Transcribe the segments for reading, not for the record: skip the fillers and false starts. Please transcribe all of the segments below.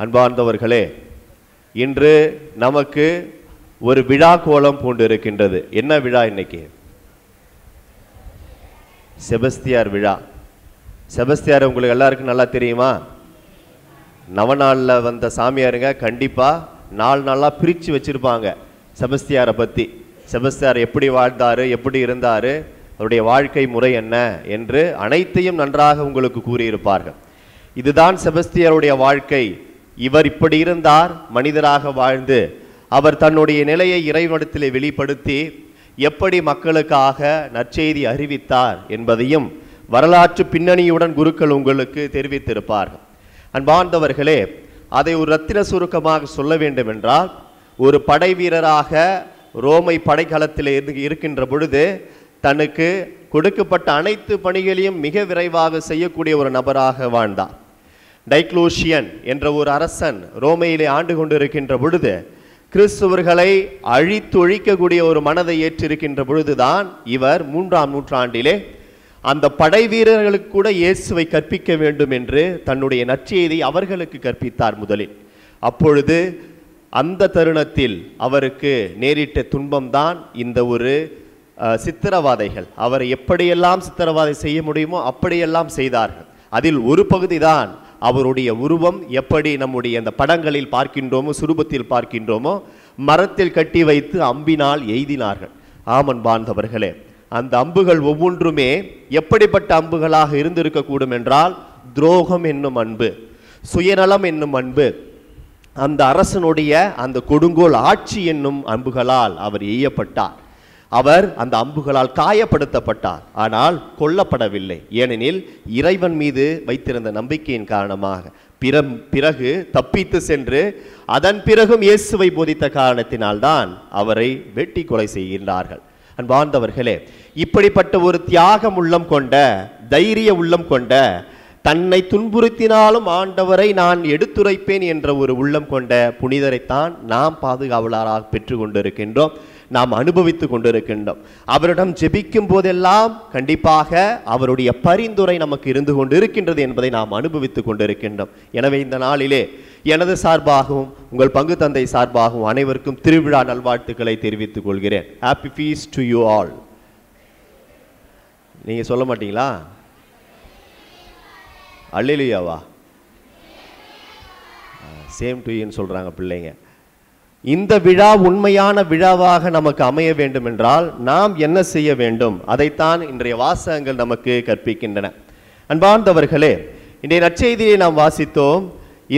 அன்பார்ந்தவர்களே, இன்று நமக்கு ஒரு விழா கோலம் பூண்டு இருக்கின்றது. என்ன விழா இன்னைக்கு? செபஸ்தியார் விழா. செபஸ்தியார் உங்களுக்கு எல்லாருக்கும் நல்லா தெரியுமா? நவநாளில் வந்த சாமியாருங்க கண்டிப்பாக நாளாக பிரித்து வச்சுருப்பாங்க செபஸ்தியாரை பற்றி. செபஸ்தியார் எப்படி வாழ்ந்தார், எப்படி இருந்தார், அவருடைய வாழ்க்கை முறை என்ன என்று அனைத்தையும் நன்றாக உங்களுக்கு கூறியிருப்பார்கள். இதுதான் செபஸ்தியாருடைய வாழ்க்கை. இவர் இப்படி இருந்தார், மனிதராக வாழ்ந்து அவர் தன்னுடைய நிலையை இறைவனிடத்திலே வெளிப்படுத்தி எப்படி மக்களுக்காக நற்செய்தி அறிவித்தார் என்பதையும் வரலாற்று பின்னணியுடன் குருக்கள் உங்களுக்கு தெரிவித்திருப்பார்கள். அன்பார்ந்தவர்களே, அதை ஒரு ரத்தின சுருக்கமாக சொல்ல வேண்டும் என்றால், ஒரு படை வீரராக ரோமை படைக்களத்தில் இருக்கின்ற பொழுது தனக்கு கொடுக்கப்பட்ட அனைத்து பணிகளையும் மிக விரைவாக செய்யக்கூடிய ஒரு நபராக வாழ்ந்தார். டைக்ளோஷியன் என்ற ஒரு அரசன் ரோமையிலே ஆண்டு கொண்டிருக்கின்ற பொழுது கிறிஸ்துவர்களை அழித்தொழிக்கக்கூடிய ஒரு மனதை ஏற்றிருக்கின்ற பொழுதுதான் இவர் 3ஆம் நூற்றாண்டிலே அந்த படை வீரர்களுக்கு கூட இயேசுவை கற்பிக்க வேண்டும் என்று தன்னுடைய நற்செய்தியை அவர்களுக்கு கற்பித்தார் முதலில். அப்பொழுது அந்த தருணத்தில் அவருக்கு நேரிட்ட துன்பம்தான் இந்த ஒரு சித்திரவாதைகள் அவரை எப்படியெல்லாம் சித்திரவாதை செய்ய முடியுமோ அப்படியெல்லாம் செய்தார்கள். அதில் ஒரு பகுதி தான் அவருடைய உருவம். எப்படி நம்முடைய அந்த படங்களில் பார்க்கின்றோமோ, சுரூபத்தில் பார்க்கின்றோமோ, மரத்தில் கட்டி வைத்து அம்பினால் எய்தினார்கள். ஆமன் பாந்தவர்களே, அந்த அம்புகள் ஒவ்வொன்றுமே எப்படிப்பட்ட அம்புகளாக இருந்திருக்கக்கூடும் என்றால், துரோகம் என்னும் அன்பு, சுயநலம் என்னும் அன்பு, அந்த அரசனுடைய அந்த கொடுங்கோல் ஆட்சி என்னும் அம்புகளால் அவர் எய்யப்பட்டார். அவர் அந்த அம்புகளால் காயப்படுத்தப்பட்டார். ஆனால் கொல்லப்படவில்லை. ஏனெனில் இறைவன் மீது வைத்திருந்த நம்பிக்கையின் காரணமாக பிறகு தப்பித்து சென்று அதன் பிறகும் இயேசுவை போதித்த காரணத்தினால்தான் அவரை வெட்டி கொலை செய்கின்றார்கள். அன்பார்ந்தவர்களே, இப்படிப்பட்ட ஒரு தியாகம் உள்ளம் கொண்ட, தைரிய உள்ளம் கொண்ட, தன்னை துன்புறுத்தினாலும் ஆண்டவரை நான் எடுத்துரைப்பேன் என்ற ஒரு உள்ளம் கொண்ட புனிதரைத்தான் நாம் பாதுகாவலராக பெற்று கொண்டிருக்கின்றோம், நாம் அனுபவித்து கொண்டிருக்கின்றோம். அவரிடம் ஜெபிக்கும் போதெல்லாம் கண்டிப்பாக அவருடைய பரிந்துரை நமக்கு இருந்து கொண்டு இருக்கின்றது என்பதை நாம் அனுபவித்து கொண்டிருக்கின்றோம். எனவே இந்த நாளிலே எனது சார்பாகவும் உங்கள் பங்கு தந்தை சார்பாகவும் அனைவருக்கும் திருவிழா நல்வாழ்த்துக்களை தெரிவித்துக் கொள்கிறேன். Happy feast to you all. நீங்க சொல்ல மாட்டீங்களா? அல்லேலூயாவா? சேம் டு யூன்னு சொல்றாங்க பிள்ளைங்க. இந்த விழா உண்மையான விழாவாக நமக்கு அமைய வேண்டும் என்றால் நாம் என்ன செய்ய வேண்டும்? அதைத்தான் இன்றைய வாசகங்கள் நமக்கு கற்பிக்கின்றன. அன்பார்ந்தவர்களே, இன்றைய நற்செய்தியை நாம் வாசித்தோம்.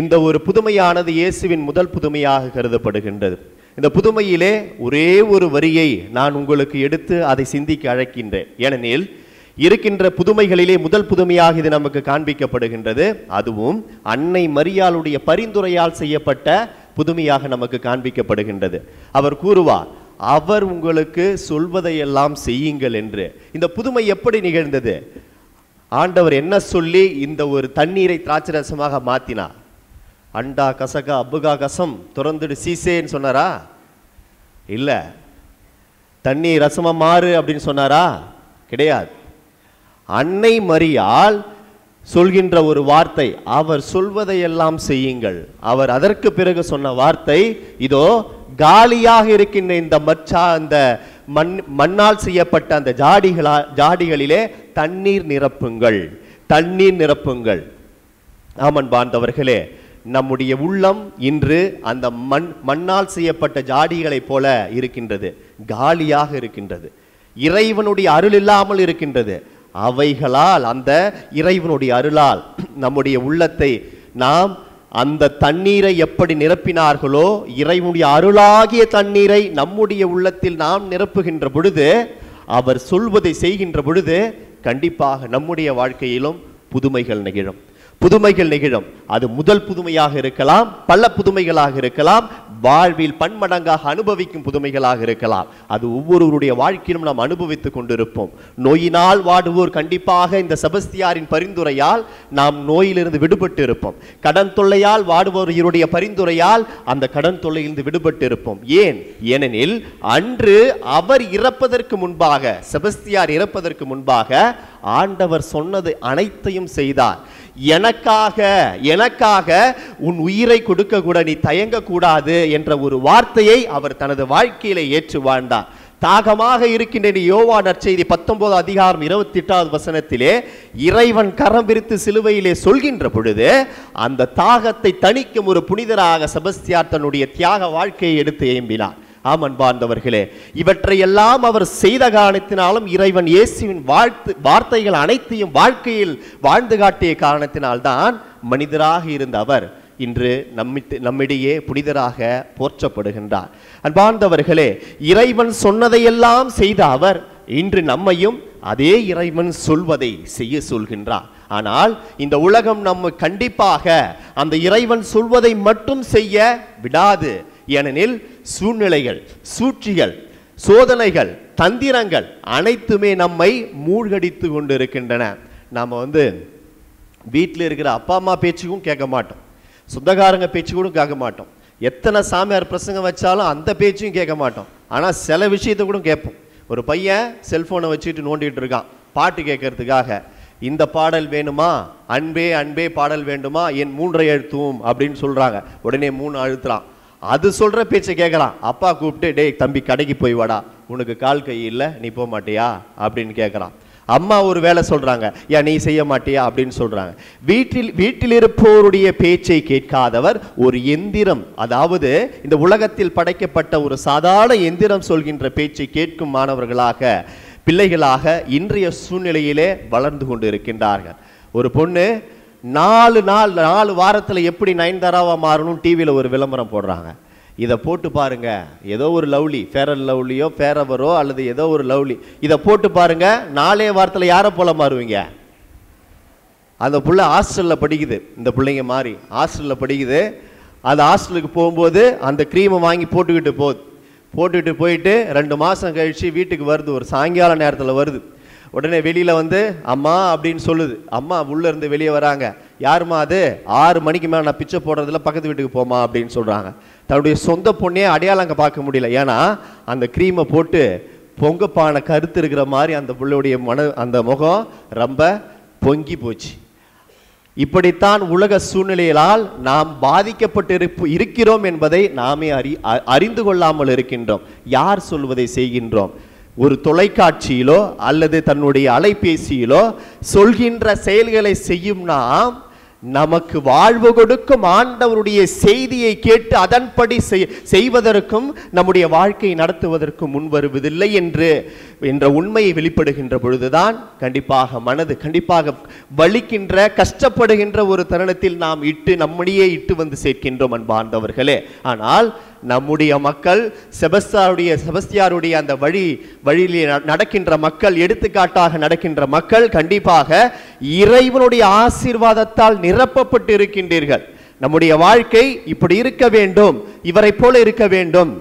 இந்த ஒரு புதுமையானது இயேசுவின் முதல் புதுமையாக கருதப்படுகின்றது. இந்த புதுமையிலே ஒரே ஒரு வரியை நான் உங்களுக்கு எடுத்து அதை சிந்திக்க அழைக்கின்றேன். ஏனெனில் இருக்கின்ற புதுமைகளிலே முதல் புதுமையாக இது நமக்கு காண்பிக்கப்படுகின்றது. அதுவும் அன்னை மரியாளுடைய பரிந்துரையால் செய்யப்பட்ட புதுமையாக நமக்கு காண்பிக்கப்படுகின்றது. அவர் கூறுவார், அவர் உங்களுக்கு சொல்வதையெல்லாம் செய்யுங்கள் என்று. இந்த புதுமை எப்படி நிகழ்ந்தது? ஆண்டவர் என்ன சொல்லி இந்த ஒரு தண்ணீரை திராட்சை ரசமாக மாத்தினார்? அண்டா கசகா அப்புகா கசம் துறந்துடு சீசேன்னு சொன்னாரா? இல்ல. தண்ணீர் ரசமா மாறு அப்படின்னு சொன்னாரா? கிடையாது. அன்னை மரியாள் சொல்கின்ற ஒரு வார்த்தை, அவர் சொல்வதையெல்லாம் செய்யுங்கள். அவர் அதற்கு பிறகு சொன்ன வார்த்தை, இதோ காலியாக இருக்கின்ற இந்த அந்த மண்ணால் செய்யப்பட்ட அந்த ஜாடிகளிலே தண்ணீர் நிரப்புங்கள், தண்ணீர் நிரப்புங்கள். ஆமன் பாந்தவர்களே, நம்முடைய உள்ளம் இன்று அந்த மண்ணால் செய்யப்பட்ட ஜாடிகளைப் போல இருக்கின்றது, காலியாக இருக்கின்றது, இறைவனுடைய அருள் இல்லாமல் இருக்கின்றது. அவைகளால், அந்த இறைவனுடைய அருளால் நம்முடைய உள்ளத்தை நாம் அந்த தண்ணீரை எப்படி நிரப்பினார்களோ, இறைவனுடைய அருளாகிய தண்ணீரை நம்முடைய உள்ளத்தில் நாம் நிரப்புகின்ற பொழுது, அவர் சொல்வதை செய்கின்ற பொழுது கண்டிப்பாக நம்முடைய வாழ்க்கையிலும் புதுமைகள் நிகழும், புதுமைகள் நிகழும். அது முதல் புதுமையாக இருக்கலாம், பல புதுமைகளாக இருக்கலாம், வாழ்வில் பன்மடங்காக அனுபவிக்கும் புதுமைகளாக இருக்கலாம். அது ஒவ்வொருவருடைய வாழ்க்கையிலும் நாம் அனுபவித்துக் கொண்டிருப்போம். நோயினால் வாடுவோர் கண்டிப்பாக இந்த செபஸ்தியாரின் பரிந்துரையால் நாம் நோயிலிருந்து விடுபட்டு இருப்போம். கடன் தொல்லையால் வாடுவோர் இவருடைய பரிந்துரையால் அந்த கடன் தொல்லையிலிருந்து விடுபட்டு இருப்போம். ஏன்? ஏனெனில் அன்று அவர் இறப்பதற்கு முன்பாக, செபஸ்தியார் இறப்பதற்கு முன்பாக ஆண்டவர் சொன்னது அனைத்தையும் செய்தார். எனக்காக உன் உயிரை கொடுக்க கூட நீ தயங்க கூடாது என்ற ஒரு வார்த்தையை அவர் தனது வாழ்க்கையில ஏற்று வாழ்ந்தார். தாகமாக இருக்கின்ற யோவான் நற்செய்தி 19 அதிகாரம் 28வது வசனத்திலே இறைவன் கரம் விரித்து சிலுவையிலே சொல்கின்ற பொழுது அந்த தாகத்தை தணிக்கும் ஒரு புனிதராக செபஸ்தியார் தன்னுடைய தியாக வாழ்க்கையை எடுத்து ஏம்பினார். ஆமன்பார்ந்தவர்களே, இவற்றையெல்லாம் அவர் செய்த காரணத்தினாலும் இறைவன் இயேசுவின் வார்த்தைகள் அனைத்தையும் வாழ்க்கையில் வாழ்ந்து காட்டிய காரணத்தினால்தான் மனிதராக இருந்த அவர் இன்று நம்மிடையே புனிதராக போற்றப்படுகின்றார். அன்பார்ந்தவர்களே, இறைவன் சொன்னதையெல்லாம் செய்த அவர் இன்று நம்மையும் அதே இறைவன் சொல்வதை செய்ய சொல்கின்றார். ஆனால் இந்த உலகம் நம்ம கண்டிப்பாக அந்த இறைவன் சொல்வதை மட்டும் செய்ய விடாது. ஏனெனில் சூழ்நிலைகள், சூழ்ச்சிகள், சோதனைகள், தந்திரங்கள் அனைத்துமே நம்மை மூழ்கடித்து கொண்டிருக்கின்றன. நாம் வீட்டில் இருக்கிற அப்பா அம்மா பேச்சுக்கும் கேட்க மாட்டோம், சொந்தக்காரங்க பேச்சு கூட கேட்க மாட்டோம், எத்தனை சாமியார் பிரசங்கம் வச்சாலும் அந்த பேச்சையும் கேட்க மாட்டோம். ஆனால் சில விஷயத்தை கூட கேட்போம். ஒரு பையன் செல்ஃபோனை வச்சுட்டு நோண்டிகிட்டு இருக்கான் பாட்டு கேட்கறதுக்காக. இந்த பாடல் வேணுமா, அன்பே அன்பே பாடல் வேண்டுமா, என் 3 எழுத்தும் அப்படின்னு சொல்கிறாங்க. உடனே 3 அழுத்துறான். அது சொல்கிற பேச்சை கேட்குறான். அப்பா கூப்பிட்டு, டேய் தம்பி கடைக்கு போய் வாடா, உனக்கு கால் கை இல்லை, நீ போக மாட்டியா அப்படின்னு கேட்குறான். அம்மா ஒரு வேலை சொல்றாங்க, ஏன் நீ செய்ய மாட்டியா அப்படின்னு சொல்றாங்க. வீட்டில் இருப்போருடைய பேச்சை கேட்காதவர் ஒரு எந்திரம், அதாவது இந்த உலகத்தில் படைக்கப்பட்ட ஒரு சாதாரண எந்திரம் சொல்கின்ற பேச்சை கேட்கும் மாணவர்களாக, பிள்ளைகளாக இன்றைய சூழ்நிலையிலே வளர்ந்து கொண்டு இருக்கின்றார்கள். ஒரு பொண்ணு 4 வாரத்தில் எப்படி நயன்தாராவா மாறணும் டிவியில் ஒரு விளம்பரம் போடுறாங்க. இதை போட்டு பாருங்க, ஏதோ ஒரு லவ்லி, ஃபேர் அண்ட் லவ்லியோ ஃபேரவரோ அல்லது ஏதோ ஒரு லவ்லி, இதை போட்டு பாருங்க, 4 வாரத்தில் யாரை போல மாறுவீங்க. அந்த பிள்ளை ஹாஸ்டலில் படிக்குது, இந்த பிள்ளைங்க மாதிரி ஹாஸ்டலில் படிக்குது. அந்த ஹாஸ்டலுக்கு போகும்போது அந்த க்ரீமை வாங்கி போட்டுக்கிட்டு போயிட்டு 2 மாதம் கழித்து வீட்டுக்கு வருது. ஒரு சாயங்கால நேரத்தில் வருது. உடனே வெளியில் அம்மா அப்படின்னு சொல்லுது. அம்மா உள்ளேருந்து வெளியே வராங்க. யாருமா அது, 6 மணிக்கு மேலே நான் பிச்சை போடுறதில்ல, பக்கத்து வீட்டுக்கு போமா அப்படின்னு சொல்கிறாங்க. தன்னுடைய சொந்த பொண்ணே அடையாளங்க பார்க்க முடியல. ஏன்னா அந்த க்ரீமை போட்டு பொங்கப்பான கருத்து இருக்கிற மாதிரி அந்த பிள்ளையுடைய அந்த முகம் ரொம்ப பொங்கி போச்சு. இப்படித்தான் உலக சூழ்நிலைகளால் நாம் பாதிக்கப்பட்டு இருக்கிறோம் என்பதை நாமே அறிந்து கொள்ளாமல் இருக்கின்றோம். யார் சொல்வதை செய்கின்றோம்? ஒரு தொலைக்காட்சியிலோ அல்லது தன்னுடைய அலைபேசியிலோ சொல்கின்ற செயல்களை செய்யும் நாம் நமக்கு வாழ்வு கொடுக்கும் ஆண்டவருடைய செய்தியை கேட்டு அதன்படி செய்வதற்கும் நம்முடைய வாழ்க்கையை நடத்துவதற்கும் முன்வருவதில்லை என்ற உண்மையை வெளிப்படுகின்ற பொழுதுதான் கண்டிப்பாக வலிக்கின்ற, கஷ்டப்படுகின்ற ஒரு தருணத்தில் நாம் நம்முடைய இட்டு சேர்க்கின்றோம் அன்பார்ந்தவர்களே. ஆனால் நம்முடைய மக்கள் செபஸ்தியாருடைய அந்த வழியிலே நடக்கின்ற மக்கள், எடுத்துக்காட்டாக நடக்கின்ற மக்கள் கண்டிப்பாக இறைவனுடைய ஆசீர்வாதத்தால் நிரப்பப்பட்டு இருக்கின்றீர்கள். நம்முடைய வாழ்க்கை இப்படி இருக்க வேண்டும், இவரை போல இருக்க வேண்டும்,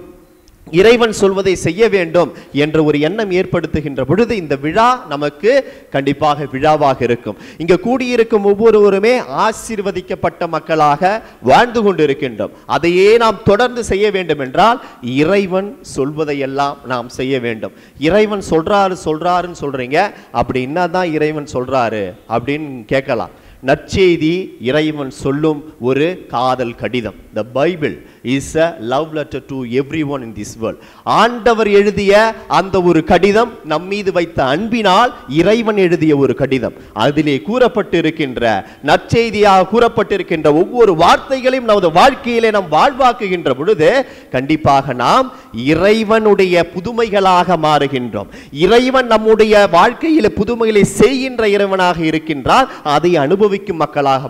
இறைவன் சொல்வதை செய்ய வேண்டும் என்ற ஒரு எண்ணம் ஏற்படுத்துகின்ற பொழுது இந்த விழா நமக்கு கண்டிப்பாக விழாவாக இருக்கும். இங்க கூடியிருக்கும் ஒவ்வொருவருமே ஆசீர்வதிக்கப்பட்ட மக்களாக வாழ்ந்து கொண்டிருக்கின்றோம். அதையே நாம் தொடர்ந்து செய்ய வேண்டும் என்றால் இறைவன் சொல்வதையெல்லாம் நாம் செய்ய வேண்டும். இறைவன் சொல்றாருன்னு சொல்றீங்க, அப்படி என்னதான் இறைவன் சொல்றாரு அப்படின்னு கேட்கலாம். நற்செய்தி இறைவன் சொல்லும் ஒரு காதல் கடிதம். The Bible is a love letter to everyone in this world. ஆண்டவர் எழுதிய அந்த ஒரு கடிதம், நம் மீது வைத்த அன்பினால் இறைவன் எழுதிய ஒரு கடிதம். அதிலே கூறப்பட்டிருக்கின்ற நற்செய்தியாக கூறப்பட்டிருக்கின்ற ஒவ்வொரு வார்த்தைகளையும் நமது வாழ்க்கையிலே நாம் வாழ்வாக்குகின்ற பொழுது கண்டிப்பாக நாம் இறைவனுடைய புதுமைகளாக மாறுகின்றோம். இறைவன் நம்முடைய வாழ்க்கையிலே புதுமைகளை செய்கின்ற இறைவனாக இருக்கின்றார். அதை அனுபவிக்கும் மக்களாக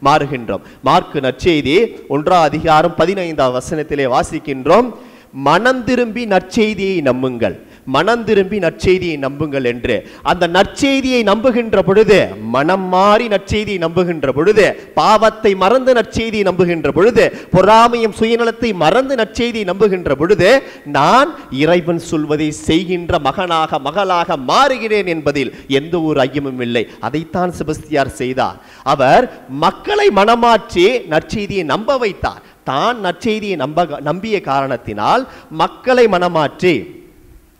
மாறுகின்றோம். மார்க்கு நற்செய்தி 1ஆம் அதிகாரம் 15ஆம் வசனத்திலே வாசிக்கின்றோம், மனம் திரும்பி நற்செய்தியை நம்புங்கள், மனம் திரும்பி நற்செய்தியை நம்புங்கள் என்று. அந்த நற்செய்தியை நம்புகின்ற பொழுது, மனம் மாறி நற்செய்தியை நம்புகின்ற பொழுது, பாவத்தை மறந்து நற்செய்தியை நம்புகின்ற பொழுது, பொறாமையும் சுயநலத்தை மறந்து நற்செய்தியை நம்புகின்ற பொழுது நான் இறைவன் சொல்வதை செய்கின்ற மகளாக மாறுகிறேன் என்பதில் எந்த ஒரு ஐயமும் இல்லை. அதைத்தான் செபஸ்தியார் செய்தார். அவர் மக்களை மனமாற்றி நற்செய்தியை நம்ப வைத்தார். தான் நற்செய்தியை நம்பிய காரணத்தினால் மக்களை மனமாற்றி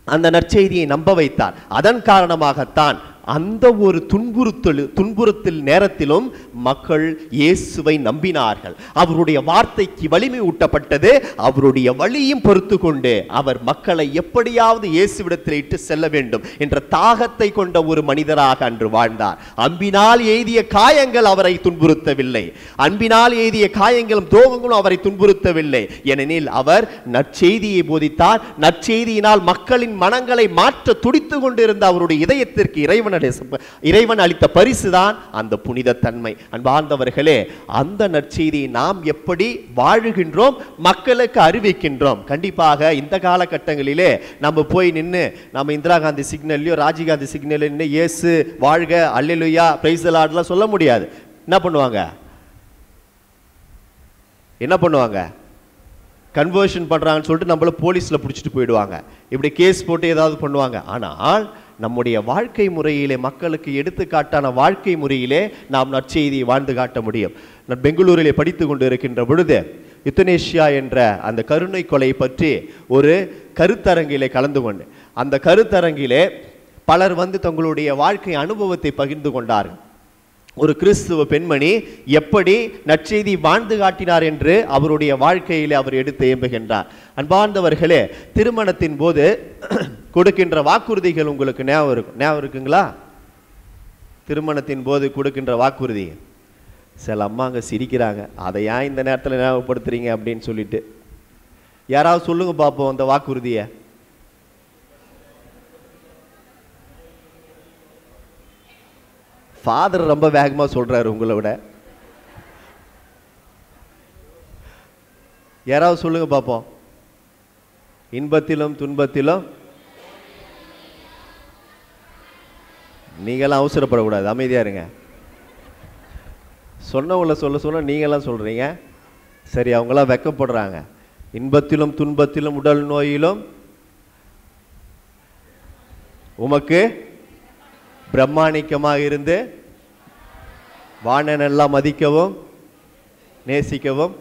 அந்த நற்செய்தியை நம்ப வைத்தார். அதன் காரணமாகத்தான் அந்த ஒரு துன்புறுத்தல் நேரத்திலும் மக்கள் இயேசுவை நம்பினார்கள். அவருடைய வார்த்தைக்கு வலிமை ஊட்டப்பட்டது. அவருடைய வழியும் பொறுத்து கொண்டு அவர் மக்களை எப்படியாவது இயேசுவிடத்தில் இட்டு செல்ல வேண்டும் என்ற தாகத்தை கொண்ட ஒரு மனிதராக அன்று வாழ்ந்தார். அன்பினால் எய்திய காயங்கள் அவரை துன்புறுத்தவில்லை. அன்பினால் எய்திய காயங்களும் துரோகங்களும் அவரை துன்புறுத்தவில்லை. ஏனெனில் அவர் நற்செய்தியை போதித்தார். நற்செய்தியினால் மக்களின் மனங்களை மாற்ற துடித்துக் கொண்டிருந்த அவருடைய இதயத்திற்கு இறைவன் அளித்த பரிசுதான் அந்த புனித தன்மை. அன்பார்ந்தவர்களே, அந்த நற்செய்தியை நாம் எப்படி வாழுகின்றோம், மக்களுக்கு அறிவிக்கின்றோம். கண்டிப்பாக இந்த காலகட்டங்களிலே நம்ம போய் நின்று நம்ம இந்திரா காந்தி சிக்னல்லையோ ராஜீவ்காந்தி சிக்னல் நின்று இயேசு வாழ்க அல்லேலூயா பிரைஸ் தி லார்ட்லாம் சொல்ல முடியாது. என்ன பண்ணுவாங்க? கன்வர்ஷன் பண்றாங்கன்னு சொல்லிட்டு நம்மள போலீஸ்ல பிடிச்சிட்டு போயிடுவாங்க. இப்படி கேஸ் போட்டு ஏதாவது பண்ணுவாங்க. ஆனால் நம்முடைய வாழ்க்கை முறையிலே, மக்களுக்கு எடுத்துக்காட்டான வாழ்க்கை முறையிலே நாம் நற்செய்தியை வாழ்ந்து காட்ட முடியும். நான் பெங்களூரிலே படித்து கொண்டு இருக்கின்ற பொழுது யுத்தனேஷியா என்ற அந்த கருணை கொலை பற்றி ஒரு கருத்தரங்கிலே கலந்து கொண்டு, அந்த கருத்தரங்கிலே பலர் வந்து தங்களுடைய வாழ்க்கை அனுபவத்தை பகிர்ந்து கொண்டார்கள். ஒரு கிறிஸ்துவ பெண்மணி எப்படி நற்செய்தி வாழ்ந்து காட்டினார் என்று அவருடைய வாழ்க்கையிலே அவர் எடுத்து ஏம்புகின்றார். அன்பார்ந்தவர்களே, திருமணத்தின் போது கொடுக்கின்ற வாக்குறுதிகள் உங்களுக்கு ஞாபகம் இருக்குங்களா? திருமணத்தின் போது கொடுக்கின்ற வாக்குறுதி. சில அம்மாங்க சிரிக்கிறாங்க, அதை ஏன் இந்த நேரத்தில் ஞாபகப்படுத்துறீங்க அப்படின்னு சொல்லிட்டு. யாராவது சொல்லுங்க பார்ப்போம் அந்த வாக்குறுதியை. ஃபாதர் ரொம்ப வேகமா சொல்றாரு உங்களை விட. யாராவது சொல்லுங்க பார்ப்போம். இன்பத்திலும் துன்பத்திலும். நீங்களாம் அவசரப்படக்கூடாது, அமைதியா இருங்க. சொன்னவங்கள சொல்ல நீங்களாம் சொல்றீங்க. சரி, அவங்களாம் வெக்கப்படுறாங்க. இன்பத்திலும் துன்பத்திலும் உடல் நோயிலும் உமக்கு பிரம்மாணிக்கமாக இருந்து வானனெல்லாம் மதிக்கவும் நேசிக்கவும்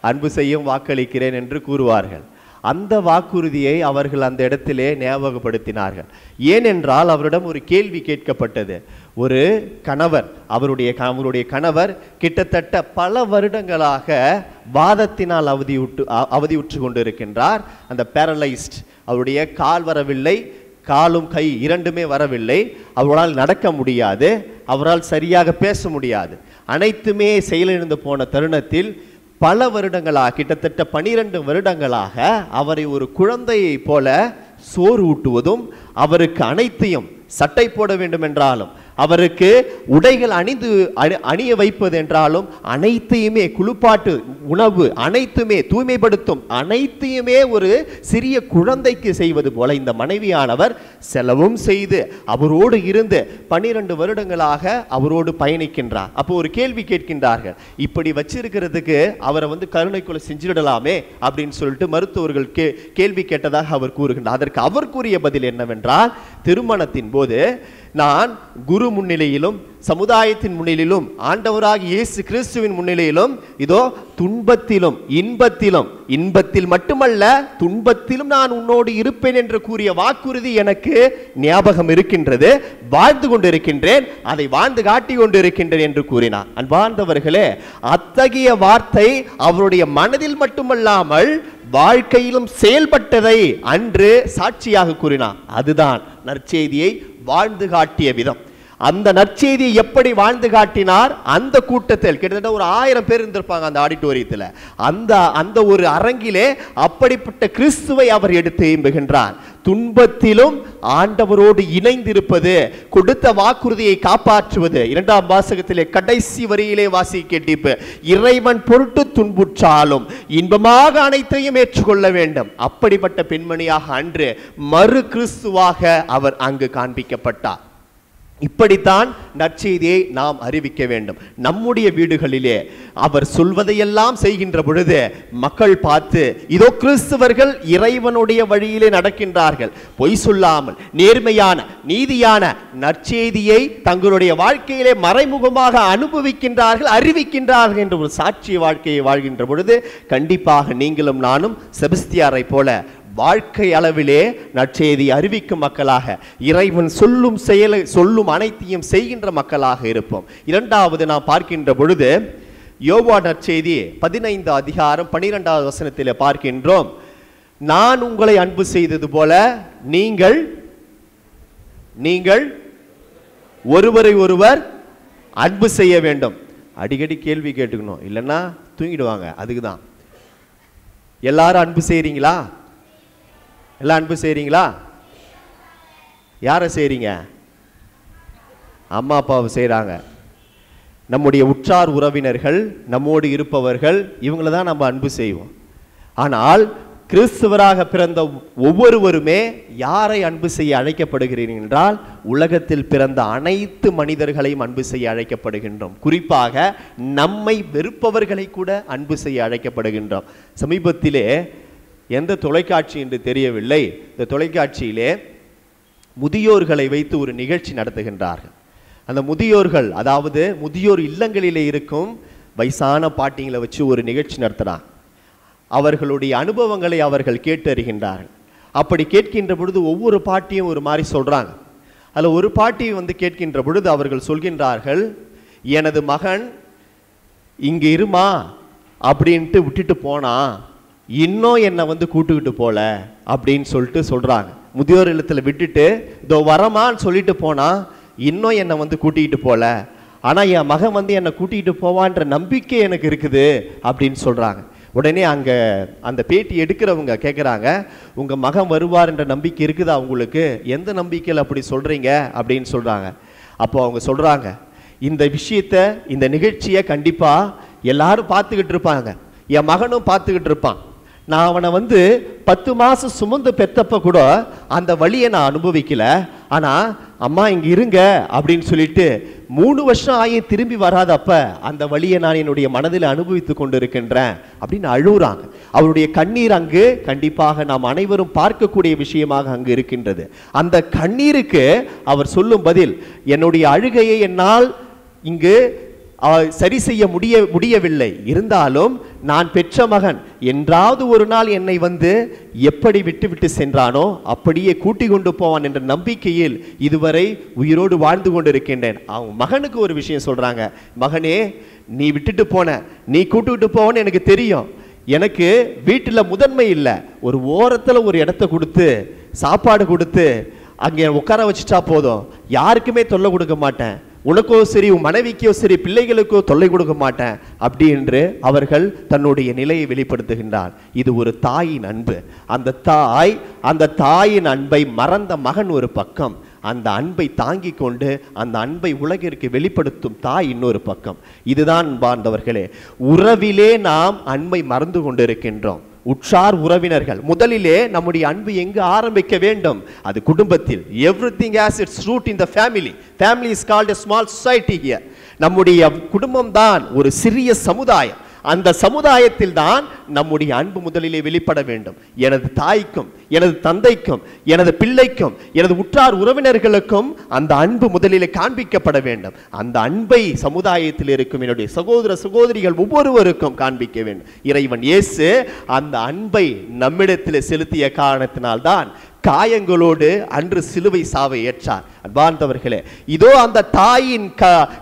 அன்பு செய்யும் வாக்களிக்கிறேன் என்று கூறுவார்கள். அந்த வாக்குறுதியை அவர்கள் அந்த இடத்திலே ஞாபகப்படுத்தினார்கள். ஏனென்றால் அவரிடம் ஒரு கேள்வி கேட்கப்பட்டது. ஒரு கணவர், அவருடைய கணவர் கிட்டத்தட்ட பல வருடங்களாக வாதத்தினால் அவதியுற்று கொண்டிருக்கின்றார். அந்த பேரலைஸ்ட், அவருடைய கால் வரவில்லை, காலும் கை இரண்டுமே வரவில்லை. அவரால் நடக்க முடியாது, அவரால் சரியாக பேச முடியாது. அனைத்துமே செயலிழந்து போன தருணத்தில் பல வருடங்களாக, கிட்டத்தட்ட 12 வருடங்களாக அவரை ஒரு குழந்தையை போல சோறு ஊட்டுவதும், அவருக்கு அனைத்தையும் சட்டை போட வேண்டும் என்றாலும், அவருக்கு உடைகள் அணிய வைப்பது என்றாலும் அனைத்தையுமே, குளிப்பாட்டு, உணவு அனைத்துமே, தூய்மைப்படுத்தும் அனைத்தையுமே ஒரு சிறிய குழந்தைக்கு செய்வது போல இந்த மனைவியானவர் செலவும் செய்து அவரோடு இருந்து 12 வருடங்களாக அவரோடு பயணிக்கின்றார். அப்போ ஒரு கேள்வி கேட்கின்றார்கள், இப்படி வச்சிருக்கிறதுக்கு அவரை வந்து கருணை கொலை செஞ்சிடலாமே அப்படின்னு சொல்லிட்டு மருத்துவர்கள் கேள்வி கேட்டதாக அவர் கூறுகின்றார். அதற்கு அவர் கூறிய பதில் என்னவென்றால், திருமணத்தின் போது நான் குரு முன்னிலையிலும் சமுதாயத்தின் முன்னிலையிலும் ஆண்டவராக இயேசு கிறிஸ்துவின் முன்னிலையிலும் இதோ துன்பத்திலும் இன்பத்திலும், இன்பத்தில் மட்டுமல்ல துன்பத்திலும் நான் உன்னோடு இருப்பேன் என்று கூறிய வாக்குறுதி எனக்கு ஞாபகம் இருக்கின்றது, வாழ்ந்து கொண்டிருக்கின்றேன், அதை வாழ்ந்து காட்டி கொண்டிருக்கின்றேன் என்று கூறினார். அன்பார்ந்தவர்களே, அத்தகைய வார்த்தை அவருடைய மனதில் மட்டுமல்லாமல் வாழ்க்கையிலும் செயல்பட்டதை அன்று சாட்சியாக கூறினார். அதுதான் நற்செய்தியை வாழ்ந்து காட்டிய விதம். அந்த நற்செய்தியை எப்படி வாழ்ந்து காட்டினார்? அந்த கூட்டத்தில் கிட்டத்தட்ட ஒரு 1000 பேர் இருந்திருப்பாங்க அந்த ஆடிட்டோரியத்தில். அந்த ஒரு அரங்கிலே அப்படிப்பட்ட கிறிஸ்துவை அவர் எடுத்து எம்புகின்றார். துன்பத்திலும் ஆண்டவரோடு இணைந்திருப்பது, கொடுத்த வாக்குறுதியை காப்பாற்றுவது. 2ஆம் வாசகத்திலே கடைசி வரியிலே வாசி கேட்டிப்பு, இறைவன் பொருட்டு துன்புற்றாலும் இன்பமாக அனைத்தையும் ஏற்றுக்கொள்ள வேண்டும். அப்படிப்பட்ட பெண்மணியாக அன்று மறு கிறிஸ்துவாக அவர் அங்கு காண்பிக்கப்பட்டார். இப்படித்தான் நற்செய்தியை நாம் அறிவிக்க வேண்டும். நம்முடைய வீடுகளிலே அவர் சொல்வதையெல்லாம் செய்கின்ற பொழுது மக்கள் பார்த்து, இதோ கிறிஸ்தவர்கள் இறைவனுடைய வழியிலே நடக்கின்றார்கள், பொய் சொல்லாமல் நேர்மையான நீதியான நற்செய்தியை தங்களுடைய வாழ்க்கையிலே மறைமுகமாக அனுபவிக்கின்றார்கள், அறிவிக்கின்றார்கள் என்ற ஒரு சாட்சிய வாழ்க்கையை வாழ்கின்ற பொழுது கண்டிப்பாக நீங்களும் நானும் செபஸ்தியாரை போல வாழ்க்கை அளவிலே நற்செய்தி அறிவிக்கும் மக்களாக, இறைவன் சொல்லும் செயலை சொல்லும் அனைத்தையும் செய்கின்ற மக்களாக இருப்போம். இரண்டாவது நாம் பார்க்கின்ற பொழுது யோவான் நற்செய்தி 15 அதிகாரம் 12வது வசனத்தில் பார்க்கின்றோம். நான் உங்களை அன்பு செய்தது போல நீங்கள் ஒருவரை ஒருவர் அன்பு செய்ய வேண்டும். அடிக்கடி கேள்வி கேட்டுக்கணும், இல்லைன்னா தூங்கிடுவாங்க. அதுக்கு தான் எல்லாரும் அன்பு செய்றீங்களா? எல்லாம் அன்பு செய்றீங்களா? யாரை செய்றீங்க? அம்மா அப்பாவை செய்கிறாங்க. நம்முடைய உற்றார் உறவினர்கள், நம்மோடு இருப்பவர்கள், இவங்கள தான் நம்ம அன்பு செய்வோம். ஆனால் கிறிஸ்துவராக பிறந்த ஒவ்வொருவருமே யாரை அன்பு செய்ய அழைக்கப்படுகிறீர்கள் என்றால், உலகத்தில் பிறந்த அனைத்து மனிதர்களையும் அன்பு செய்ய அழைக்கப்படுகின்றோம். குறிப்பாக நம்மை வெறுப்பவர்களை கூட அன்பு செய்ய அழைக்கப்படுகின்றோம். சமீபத்திலே எந்த தொலைக்காட்சி என்று தெரியவில்லை, இந்த தொலைக்காட்சியிலே முதியோர்களை வைத்து ஒரு நிகழ்ச்சி நடத்துகின்றார்கள். அந்த முதியோர்கள், அதாவது முதியோர் இல்லங்களிலே இருக்கும் வயசான பாட்டிங்களை வச்சு ஒரு நிகழ்ச்சி நடத்துகிறாங்க. அவர்களுடைய அனுபவங்களை அவர்கள் கேட்டு அறிகின்றார்கள். அப்படி கேட்கின்ற பொழுது ஒவ்வொரு பாட்டியும் ஒரு மாதிரி சொல்கிறாங்க. அதில் ஒரு பாட்டி கேட்கின்ற பொழுது அவர்கள் சொல்கின்றார்கள், எனது மகன் இங்கே இருமா அப்படின்ட்டு விட்டுட்டு போனா, இன்னும் என்னை கூட்டுக்கிட்டு போல அப்படின்னு சொல்லிட்டு சொல்கிறாங்க. முதியோர் இல்லத்தில் விட்டுட்டு இதோ வரமான்னு சொல்லிட்டு போனா, இன்னும் என்னை கூட்டிகிட்டு போல, ஆனால் என் மகன் என்னை கூட்டிகிட்டு போவான்ற நம்பிக்கை எனக்கு இருக்குது அப்படின்னு சொல்கிறாங்க. உடனே அங்கே அந்த பேட்டி எடுக்கிறவங்க கேட்குறாங்க, உங்கள் மகன் வருவார் என்ற நம்பிக்கை இருக்குதா உங்களுக்கு? எந்த நம்பிக்கையில் அப்படி சொல்கிறீங்க அப்படின்னு சொல்கிறாங்க. அப்போ அவங்க சொல்கிறாங்க, இந்த விஷயத்தை, இந்த நிகழ்ச்சியை கண்டிப்பாக எல்லாரும் பார்த்துக்கிட்டு இருப்பாங்க, என் மகனும் பார்த்துக்கிட்டு இருப்பான். நான் அவனை 10 மாதம் சுமந்து பெற்றப்ப கூட அந்த வழியை நான் அனுபவிக்கல. ஆனால் அம்மா இங்கே இருங்க அப்படின்னு சொல்லிட்டு 3 வருஷம் ஆகி திரும்பி வராதப்ப அந்த வழியை நான் என்னுடைய மனதில் அனுபவித்து கொண்டு இருக்கின்றேன் அப்படின்னு அழுகுறாங்க. அவருடைய கண்ணீர் அங்கு கண்டிப்பாக நாம் அனைவரும் பார்க்கக்கூடிய விஷயமாக அங்கு இருக்கின்றது. அந்த கண்ணீருக்கு அவர் சொல்லும் பதில், என்னுடைய அழுகையை என்னால் இங்கு சரி செய்ய முடியவில்லை, இருந்தாலும் நான் பெற்ற மகன் என்றாவது ஒரு நாள் என்னை எப்படி விட்டு சென்றானோ அப்படியே கூட்டி கொண்டு போவான் என்ற நம்பிக்கையில் இதுவரை உயிரோடு வாழ்ந்து கொண்டிருக்கின்றேன். அவங்க மகனுக்கு ஒரு விஷயம் சொல்றாங்க, மகனே நீ விட்டுட்டு போன, நீ கூட்டுக்கிட்டு போவன்னு எனக்கு தெரியும், எனக்கு வீட்டில் முதன்மை இல்லை, ஒரு ஓரத்தில் ஒரு இடத்த கொடுத்து சாப்பாடு கொடுத்து அங்கே உட்கார வச்சுட்டா போதும், யாருக்குமே தொல்லை கொடுக்க மாட்டேன், உனக்கோ சரி உன் மனைவிக்கோ சரி பிள்ளைகளுக்கோ தொல்லை கொடுக்க மாட்டேன் அப்படி என்று அவர்கள் தன்னுடைய நிலையை வெளிப்படுத்துகின்றார். இது ஒரு தாயின் அன்பு. அந்த தாயின் அன்பை மறந்த மகன் ஒரு பக்கம், அந்த அன்பை தாங்கி கொண்டு அந்த அன்பை உலகிற்கு வெளிப்படுத்தும் தாய் இன்னொரு பக்கம். இதுதான் அன்பார்ந்தவர்களே, உறவிலே நாம் அன்பை மறந்து கொண்டிருக்கின்றோம். உற்றார் உறவினர்கள், முதலிலே நம்முடைய அன்பு எங்கு ஆரம்பிக்க வேண்டும்? அது குடும்பத்தில். Everything has its root in the family. Family is called a small society here. நம்முடைய குடும்பம் தான் ஒரு சிறிய சமுதாயம். அந்த சமுதாயத்தில் தான் நம்முடைய அன்பு முதலிலே வெளிப்பட வேண்டும். எனது தாய்க்கும் எனது தந்தைக்கும் எனது பிள்ளைக்கும் எனது உற்றார் உறவினர்களுக்கும் அந்த அன்பு முதலிலே காண்பிக்கப்பட வேண்டும். அந்த அன்பை சமுதாயத்தில் இருக்கும் என்னுடைய சகோதர சகோதரிகள் ஒவ்வொருவருக்கும் காண்பிக்க வேண்டும். இறைவன் இயேசு அந்த அன்பை நம்மிடத்தில் செலுத்திய காரணத்தினால்தான் காயங்களோடு அன்று சிலுவை சாவை ஏற்றார். அன்பார்ந்தவர்களே, இதோ அந்த தாயின்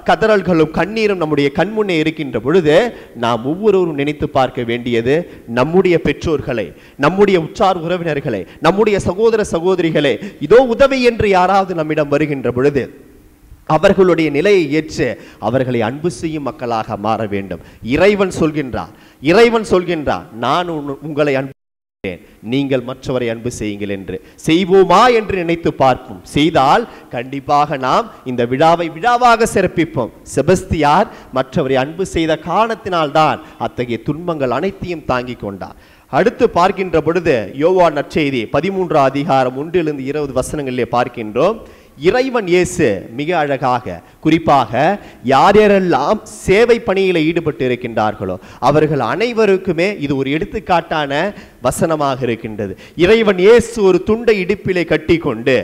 கதறல்களும் கண்ணீரும் நம்முடைய கண்முன்னே இருக்கின்ற பொழுது நாம் ஒவ்வொருவரும் நினைத்து பார்க்க வேண்டியது, நம்முடைய பெற்றோர்களை, நம்முடைய உற்றார் உறவினர்களை, நம்முடைய சகோதர சகோதரிகளை, இதோ உதவி என்று யாராவது நம்மிடம் வருகின்ற பொழுது அவர்களுடைய நிலையை ஏற்று அவர்களை அன்பு செய்யும் மக்களாக மாற வேண்டும். இறைவன் சொல்கின்றார், நான் உங்களை அன்பு, நீங்கள் மற்றவரை அன்பு செய்யுங்கள் என்று. செய்வோமா என்று நினைத்து பார்ப்போம். செய்தால் கண்டிப்பாக நாம் இந்த விழாவை விழாவாக சிறப்பிப்போம். செபஸ்தியார் மற்றவரை அன்பு செய்த காரணத்தினால்தான் அத்தகைய துன்பங்கள் அனைத்தையும் தாங்கிக் கொண்டார். அடுத்து பார்க்கின்ற பொழுது யோவான் நற்செய்தி 13 அதிகாரம் 1-20 வசனங்களிலே பார்க்கின்றோம். இறைவன் இயேசு மிக அழகாக, குறிப்பாக யாரெல்லாம் சேவை பணியில் ஈடுபட்டு இருக்கின்றார்களோ அவர்கள் அனைவருக்குமே இது ஒரு எடுத்துக்காட்டான வசனமாக இருக்கின்றது. இறைவன் இயேசு ஒரு துண்டை இடுப்பிலே கட்டி கொண்டு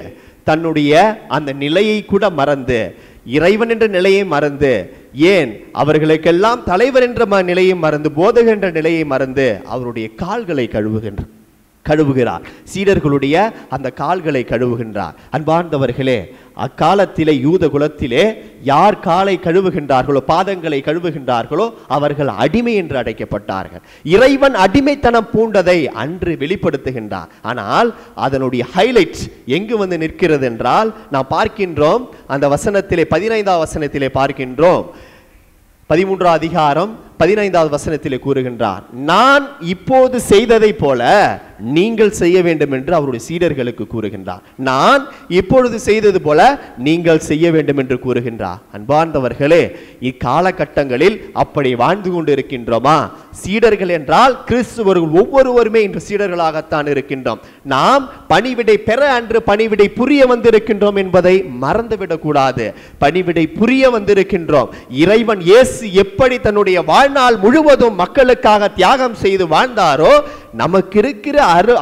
தன்னுடைய அந்த நிலையை கூட மறந்து, இறைவன் என்ற நிலையை மறந்து, ஏன் அவர்களுக்கெல்லாம் தலைவர் என்ற நிலையை மறந்து, போதகர் என்ற நிலையை மறந்து அவருடைய கால்களை கழுவுகின்றார். கழுவுகிறார். சீடர்களுடைய அந்த கால்களை கழுவுகின்றார். அன்பார்ந்தவர்களே, அக்காலத்திலே யூத குலத்திலே யார் காலை கழுவுகின்றார்களோ, பாதங்களை கழுவுகின்றார்களோ, அவர்கள் அடிமை என்று அழைக்கப்பட்டார்கள். இறைவன் அடிமைத்தனம் பூண்டதை அன்று வெளிப்படுத்துகின்றார். ஆனால் அதனுடைய ஹைலைட் எங்கு வந்து நிற்கிறது என்றால், நாம் பார்க்கின்றோம் அந்த வசனத்திலே 15ஆம் வசனத்திலே பார்க்கின்றோம். 13ஆம் அதிகாரம் 15வது வசனத்திலே கூறுகின்றார், நான் இப்போது செய்ததை போல நீங்கள் செய்ய வேண்டும் என்று அவருடைய சீடர்களுக்கு கூறுகின்றார். நான் இப்பொழுது செய்தது போல நீங்கள் செய்ய வேண்டும் என்று கூறுகின்றார். அன்பார்ந்தவர்களே, இக்காலகட்டங்களில் அப்படி வாழ்ந்து கொண்டு இருக்கின்றோமா? சீடர்கள் என்றால் கிறிஸ்துவர்கள் ஒவ்வொருவருமே இன்று சீடர்களாகத்தான் இருக்கின்றோம். நாம் பணிவிடை பெற அன்று பணிவிடை புரிய வந்திருக்கின்றோம் என்பதை மறந்துவிடக் கூடாது. பணிவிடை புரிய வந்திருக்கின்றோம். இறைவன் இயேசு எப்படி தன்னுடைய வாழ்நாள் முழுவதும் மக்களுக்காக தியாகம் செய்து வாழ்ந்தாரோ, நமக்கு இருக்கிற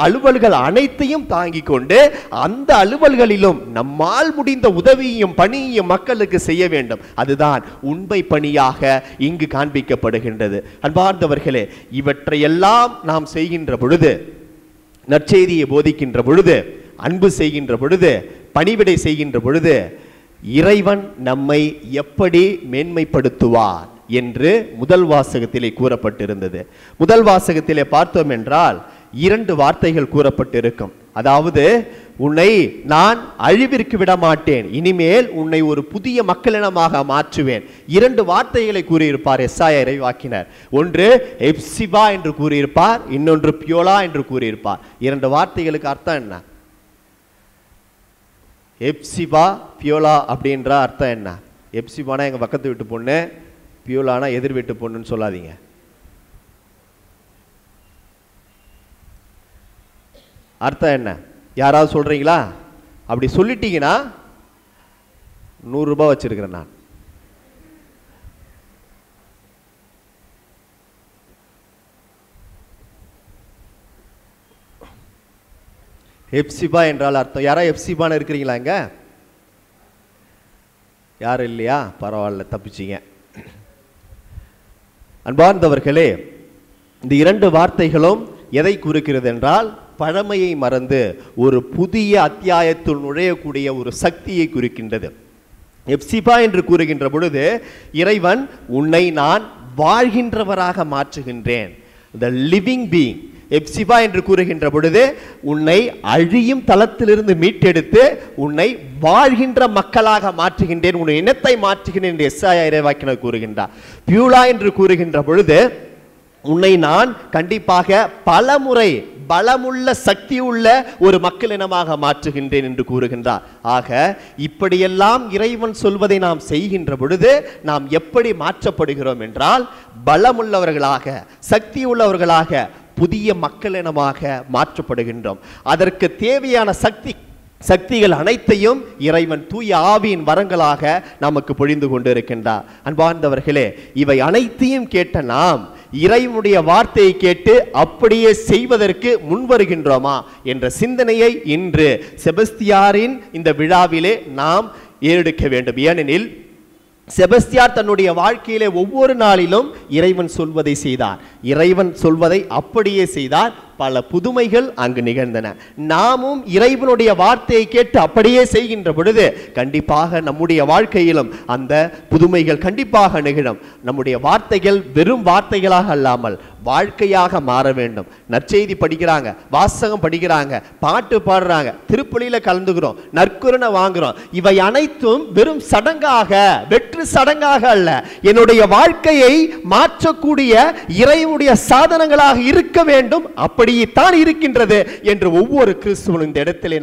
அலுவல்கள் அனைத்தையும் தாங்கிக் கொண்டு அந்த அலுவல்களிலும் நம்மால் முடிந்த உதவியையும் பணியையும் மக்களுக்கு செய்ய வேண்டும். அதுதான் உண்மை பணியாக இங்கு காண்பிக்கப்படுகின்றது. அன்பார்ந்தவர்களே, இவற்றையெல்லாம் நாம் செய்கின்ற பொழுது, நற்செய்தியை போதிக்கின்ற பொழுது, அன்பு செய்கின்ற பொழுது, பணிவிடை செய்கின்ற பொழுது, இறைவன் நம்மை எப்படி மேன்மைப்படுத்துவார் என்று முதல் வாசகத்திலே கூறப்பட்டிருந்தது. முதல் வாசகத்திலே பார்த்தோம் என்றால் 2 வார்த்தைகள் கூறப்பட்டிருக்கும். அதாவது, உன்னை நான் அழிவிற்கு விட மாட்டேன், இனிமேல் உன்னை ஒரு புதிய மக்களினமாக மாற்றுவேன். 2 வார்த்தைகளை கூறியிருப்பார் எசாயா இறைவாக்கினர். ஒன்று எப்சிபா என்று கூறியிருப்பார், இன்னொன்று பியோலா என்று கூறியிருப்பார். 2 வார்த்தைகளுக்கு அர்த்தம் என்ன? எப்சிபா பியோலா அப்படின்ற அர்த்தம் என்ன? எப்சிபானா எங்க பக்கத்து வீட்டு பொண்ணு, பியோலானா எதிர் வீட்டு பொண்ணுன்னு சொல்லாதீங்க. அர்த்தம் என்ன? யாராவது சொல்றீங்களா? அப்படி சொல்லிட்டீங்கன்னா 100 ரூபாய் வச்சிருக்கிறேன் நான். எப்சிபா என்றால் அர்த்தம். யாரா எப்சிபான்னு இருக்கிறீங்களா? இங்க யாரும் இல்லையா? பரவாயில்ல, தப்பிச்சிங்க. அன்பார்ந்தவர்களே, இந்த 2 வார்த்தைகளும் எதை குறிக்கிறது என்றால், பழமையை மறந்து ஒரு புதிய அத்தியாயத்தில் நுழையக்கூடிய ஒரு சக்தியை குறிக்கின்றது. எப்சிபா என்று கூறுகின்ற பொழுது, இறைவன் உன்னை நான் வாழ்கின்றவராக மாற்றுகின்றேன், the living being. எப்சிபா என்று கூறுகின்ற பொழுது, உன்னை அழியும் தளத்திலிருந்து மீட்டெடுத்து உன்னை வாழ்கின்ற மக்களாக மாற்றுகின்றேன், உன்னை இனத்தை மாற்றுகின்றேன் என்று எசாயா இறைவாக்கினர் கூறுகின்றார். பியூலா என்று கூறுகின்ற பொழுது, உன்னை நான் கண்டிப்பாக பலமுறை பலமுள்ள சக்தியுள்ள ஒரு மக்களினமாக மாற்றுகின்றேன் என்று கூறுகின்றார். ஆக இப்படியெல்லாம் இறைவன் சொல்வதை நாம் செய்கின்ற பொழுது நாம் எப்படி மாற்றப்படுகிறோம் என்றால், பலமுள்ளவர்களாக, சக்தி உள்ளவர்களாக, புதிய மக்களினமாக மாற்றப்படுகின்றோம். அதற்கு தேவையான சக்திகள் அனைத்தையும் இறைவன் தூய ஆவியின் வரங்களாக நமக்கு பொழிந்து கொண்டு இருக்கின்றார். அன்பார்ந்தவர்களே, இவை அனைத்தையும் கேட்ட நாம் இறைவனுடைய வார்த்தையை கேட்டு அப்படியே செய்வதற்கு முன்வருகின்றோமா என்ற சிந்தனையை இன்று செபஸ்தியாரின் இந்த விழாவிலே நாம் ஏறெடுக்க வேண்டும். ஏனெனில் செபஸ்தியார் தன்னுடைய வாழ்க்கையிலே ஒவ்வொரு நாளிலும் இறைவன் சொல்வதை செய்தார். இறைவன் சொல்வதை அப்படியே செய்தார். பல புதுமைகள் அங்கு நிகழ்ந்தன. நாமும் இறைவனுடைய வார்த்தையை கேட்டு அப்படியே செய்கின்ற பொழுது கண்டிப்பாக நம்முடைய வாழ்க்கையிலும் அந்த புதுமைகள் கண்டிப்பாக நிகழும். நம்முடைய வார்த்தைகள் வெறும் வார்த்தைகளாக அல்லாமல் வாழ்க்கையாக மாற வேண்டும். நற்செய்தி படிக்கிறாங்க, வாசகம் படிக்கிறாங்க, பாட்டு பாடுறாங்க, திருப்பலியில கலந்துக்கிறோம், நற்கருணை வாங்குறோம். இவை அனைத்தும் வெறும் சடங்காக, வெற்று சடங்காக அல்ல, என்னுடைய வாழ்க்கையை மாற்றக்கூடிய இறைவனுடைய சாதனங்களாக இருக்க வேண்டும். அப்படித்தான் இருக்கின்றது என்று ஒவ்வொரு கிறிஸ்துவனும் இந்த இடத்திலே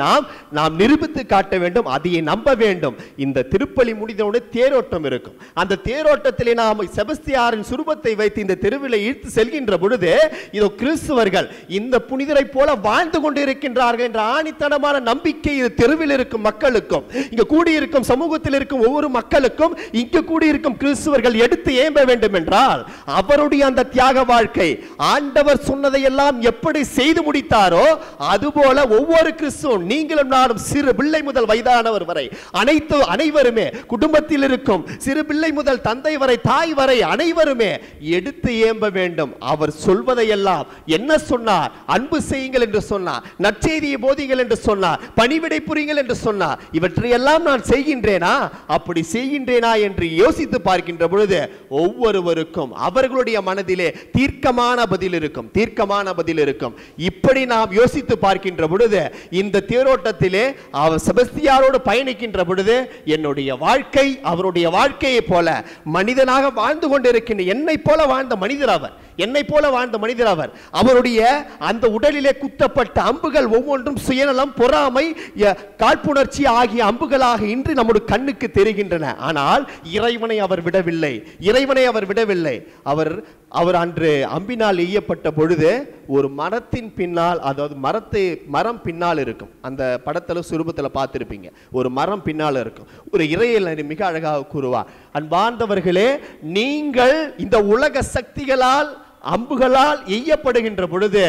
நாம் நிரூபித்து காட்ட வேண்டும். அதையே நம்ப வேண்டும். இந்த திருப்பலி முடிந்தவுடனே தேரோட்டம் இருக்கும். அந்த தேரோட்டத்திலே நாம் செபஸ்தியாரின் சுரூபத்தை வைத்து இந்த தெருவில் இழுத்து செல்கின்ற பொழுது, இதோ கிறிஸ்துவர்கள் இந்த புனிதரை போல வாழ்ந்து கொண்டு இருக்கின்றார்கள் என்ற ஆணித்தனமான நம்பிக்கை இது தெருவில் இருக்கும் மக்களுக்கும், இங்க கூடியிருக்கும் சமூகத்தில் இருக்கும் ஒவ்வொரு மக்களுக்கும், இங்கு கூடியிருக்கும் கிறிஸ்துவர்கள் எடுத்து ஏம்ப வேண்டும் என்றால், அவருடைய அந்த தியாக வாழ்க்கை, ஆண்டவர் சொன்னதை எல்லாம் எப்படி செய்து முடித்தாரோ அதுபோல ஒவ்வொரு கிறிஸ்துவும், நீங்களும் நானும், சிறு பிள்ளை முதல் வயதானவர் வரை அனைவருமே, குடும்பத்தில் இருக்கும் சிறு பிள்ளை முதல் தந்தை வரை, தாய் வரை அனைவருமே எடுத்து ஏம்ப வேண்டும். அவர் சொல்வதையெல்லாம் என்ன சொன்னார்? அன்பு செய்யுங்கள் என்று சொன்னார், நற்செய்தியை போதியுங்கள் என்று சொன்னார், பணிவிடை புரியுங்கள் என்று சொன்னார். இவற்றையெல்லாம் நான் செய்கின்றேனா, அப்படி செய்கின்றேனா என்று யோசித்து பார்க்கின்ற பொழுது ஒவ்வொருவருக்கும் அவர்களுடைய மனதிலே தீர்க்கமான பதில் இருக்கும், தீர்க்கமான பதில் இருக்கும். இப்படி நாம் யோசித்து பார்க்கின்ற பொழுது இந்த தேரோட்டத்திலே அவர் செபஸ்தியாரோடு பயணிக்கின்ற பொழுது என்னுடைய வாழ்க்கை அவருடைய வாழ்க்கையை போல மனிதனாக வாழ்ந்து கொண்டிருக்கின்ற என்னை போல வாழ்ந்த மனிதர் அவர், என்னை போல வாழ்ந்த மனிதர் அவர். அவருடைய அந்த உடலிலே குத்தப்பட்ட அம்புகள் ஒவ்வொன்றும் சுயநலம், பொறாமை, காழ்ப்புணர்ச்சி ஆகிய அம்புகளாக இன்று நம்முடைய கண்ணுக்கு தெரிகின்றன. ஆனால் இறைவனை அவர் விடவில்லை, இறைவனை அவர் விடவில்லை. அவர் அன்று அம்பினால் எய்யப்பட்ட பொழுது ஒரு மரத்தின் பின்னால், அதாவது மரம் பின்னால் இருக்கும். அந்த படத்துல சுரூபத்தில் பார்த்திருப்பீங்க, ஒரு மரம் பின்னால் இருக்கும். ஒரு இறையியல் மிக அழகாக கூறுவார், அன்பார்ந்தவர்களே, நீங்கள் இந்த உலக சக்திகளால் அம்புகளால் எய்யப்படுகின்ற பொழுது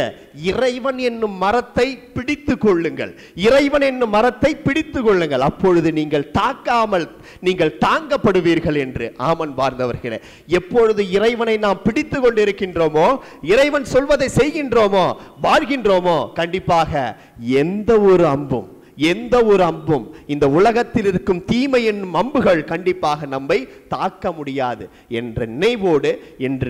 இறைவன் என்னும் மரத்தை பிடித்து கொள்ளுங்கள், இறைவன் என்னும் மரத்தை பிடித்து கொள்ளுங்கள், அப்பொழுது நீங்கள் தாக்காமல் நீங்கள் தாங்கப்படுவீர்கள் என்று. ஆமன் பார்ந்தவர்களே, எப்பொழுது இறைவனை நாம் பிடித்து கொண்டிருக்கின்றோமோ, இறைவன் சொல்வதை செய்கின்றோமோ, வாழ்கின்றோமோ, கண்டிப்பாக எந்த ஒரு அம்பும் இந்த உலகத்தில் இருக்கும் தீமை என்னும் அம்புகள் கண்டிப்பாக நம்மை தாக்க முடியாது என்ற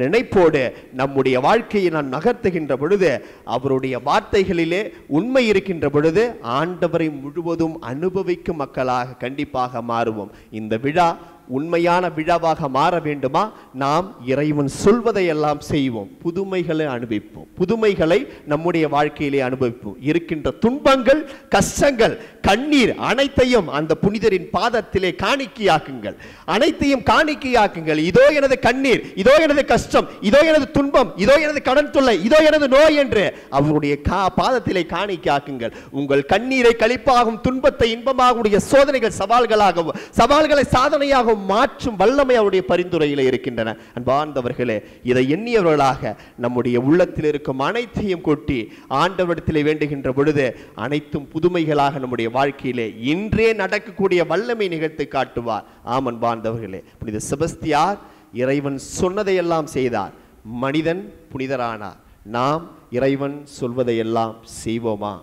நினைப்போடு நம்முடைய வாழ்க்கையை நான் நகர்த்துகின்ற பொழுது, அவருடைய வார்த்தைகளிலே உண்மை இருக்கின்ற பொழுது ஆண்டவரை முழுவதும் அனுபவிக்கும் மக்களாக கண்டிப்பாக மாறுவோம். இந்த விழா உண்மையான விழாவாக மாற வேண்டுமா? நாம் இறைவன் சொல்வதை எல்லாம் செய்வோம், புதுமைகளை அனுபவிப்போம், புதுமைகளை நம்முடைய வாழ்க்கையிலே அனுபவிப்போம். இருக்கின்ற துன்பங்கள், கஷ்டங்கள், கண்ணீர் அனைத்தையும் அந்த புனிதரின் பாதத்திலே காணிக்கையாக்குங்கள், அனைத்தையும் காணிக்கையாக்குங்கள். இதோ எனது கண்ணீர், இதோ எனது கஷ்டம், இதோ எனது துன்பம், இதோ எனது கடன் தொல்லை, இதோ எனது நோய் என்று அவருடைய பாதத்திலே காணிக்கையாக்குங்கள். உங்கள் கண்ணீரை களிப்பாகும், துன்பத்தை இன்பமாகக்கூடிய சோதனைகள் சவால்களாகவும், சவால்களை சாதனையாக மாற்றும் வல்லமை அவருடைய பரிந்துரையில் இருக்கின்றன. அன்பார்ந்தவர்களே, இதை எண்ணியவர்களாக நம்முடைய உள்ளத்தில் இருக்கும் அனைத்தையும் கொட்டி ஆண்டவரிடத்திலே வேண்டுகின்ற பொழுது அனைத்தும் புதுமைகளாக நம்முடைய வாழ்க்கையிலே இன்றே நடக்கக்கூடிய வல்லமை நிகழ்த்தி காட்டுவார். ஆமன் பார்ந்தவர்களே, புனித செபஸ்தியார் இறைவன் சொன்னதையெல்லாம் செய்தார், மனிதன் புனிதரானார். நாம் இறைவன் சொல்வதையெல்லாம் செய்வோமா?